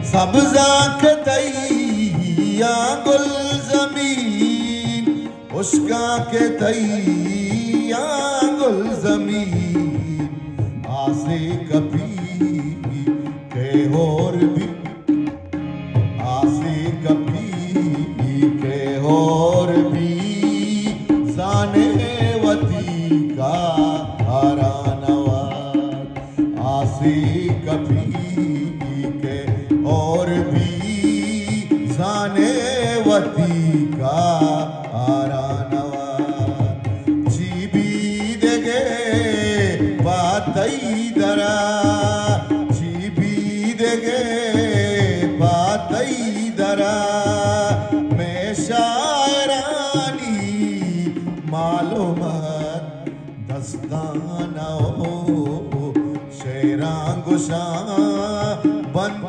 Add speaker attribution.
Speaker 1: सब्ज़ा तैया गुल ज़मीन, उश्का के तैया गुल ज़मीन, आसे कभी के और भी, आसे कभी के और भी, जाने वती का हरानवार, आसे कभी के और भी, जाने वती का हरानवार, जीबी देगे बातई दरा, जीबी देगे बातई दरा, मैं शायरानी मालूमत दस्ताना हो, शेरां गुशां बंदा